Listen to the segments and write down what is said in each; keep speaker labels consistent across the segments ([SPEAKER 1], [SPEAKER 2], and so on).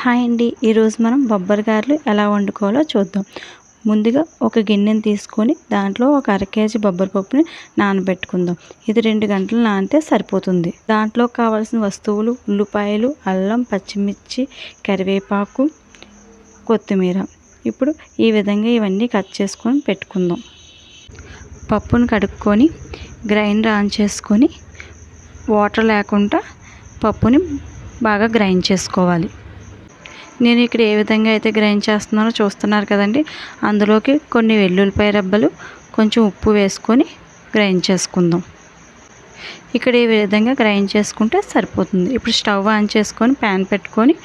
[SPEAKER 1] Hi అండి. ఈరోజు మనం బొబ్బరి గారెలు ఎలా వండుకోవాలో చూద్దాం. ముందుగా ఒక గిన్నెని తీసుకొని దాంట్లో ఒక అర కేజీ బొబ్బరి పప్పుని నానబెట్టుకుందాం. ఇది 2 గంటలు నానితే సరిపోతుంది. దాంట్లో కావాల్సిన వస్తువులు ఉల్లిపాయలు, అల్లం, పచ్చిమిర్చి, కరివేపాకు, కొత్తిమీర. ఇప్పుడు ఈ విధంగా ఇవన్నీ కట్ చేసుకొని పెట్టుకుందాం. పప్పును కడుక్కొని గ్రైండర్ ఆన్ చేసుకొని వాటర్ లేకుండా పప్పుని బాగా గ్రైండ్ చేసుకోవాలి. నేను ఇక్కడ ఏ విధంగా అయితే గ్రైండ్ చేస్తున్నానో చూస్తున్నారు కదండి. అందులోకి కొన్ని వెల్లుల్లిపాయ రెబ్బలు, కొంచెం ఉప్పు వేసుకొని గ్రైండ్ చేసుకుందాం. ఇక్కడ ఈ విధంగా గ్రైండ్ చేసుకుంటే సరిపోతుంది. ఇప్పుడు స్టవ్ ఆన్ చేసుకొని ప్యాన్ పెట్టుకొని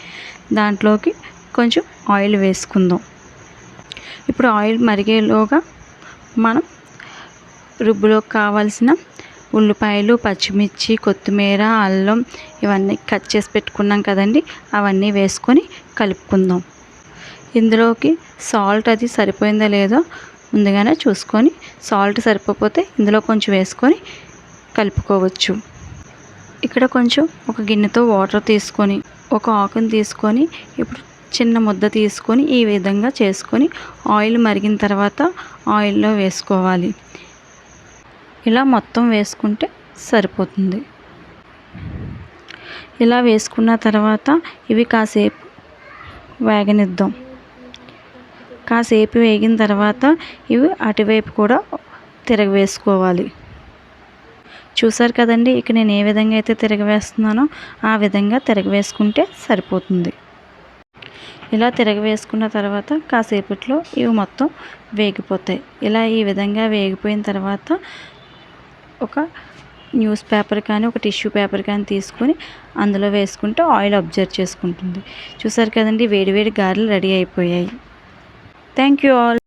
[SPEAKER 1] దాంట్లోకి కొంచెం ఆయిల్ వేసుకుందాం. ఇప్పుడు ఆయిల్ మరిగేలోగా మనం రుబ్బులోకి కావాల్సిన ఉల్లిపాయలు, పచ్చిమిర్చి, కొత్తిమీర, అల్లం ఇవన్నీ కట్ చేసి పెట్టుకున్నాం కదండి. అవన్నీ వేసుకొని కలుపుకుందాం. ఇందులోకి సాల్ట్ అది సరిపోయిందో లేదో ముందుగానే చూసుకొని, సాల్ట్ సరిపోతే ఇందులో కొంచెం వేసుకొని కలుపుకోవచ్చు. ఇక్కడ కొంచెం ఒక గిన్నెతో వాటర్ తీసుకొని ఒక ఆకుని తీసుకొని ఇప్పుడు చిన్న ముద్ద తీసుకొని ఈ విధంగా చేసుకొని ఆయిల్ మరిగిన తర్వాత ఆయిల్లో వేసుకోవాలి. ఇలా మొత్తం వేసుకుంటే సరిపోతుంది. ఇలా వేసుకున్న తర్వాత ఇవి కాసేపు వేగనిద్దాం. కాసేపు వేగిన తర్వాత ఇవి అటువైపు కూడా తిరగవేసుకోవాలి. చూసారు కదండి, ఇక నేను ఏ విధంగా అయితే తిరగవేస్తున్నానో ఆ విధంగా తిరగవేసుకుంటే సరిపోతుంది. ఇలా తిరగవేసుకున్న తర్వాత కాసేపట్లో ఇవి మొత్తం వేగిపోతాయి. ఇలా ఈ విధంగా వేగిపోయిన తర్వాత ఒక న్యూస్ పేపర్ కానీ ఒక టిష్యూ పేపర్ కానీ తీసుకొని అందులో వేసుకుంటే ఆయిల్ అబ్జర్వ్ చేసుకుంటుంది. చూసారు కదండి, వేడివేడి గారెలు రెడీ అయిపోయాయి. Thank you all.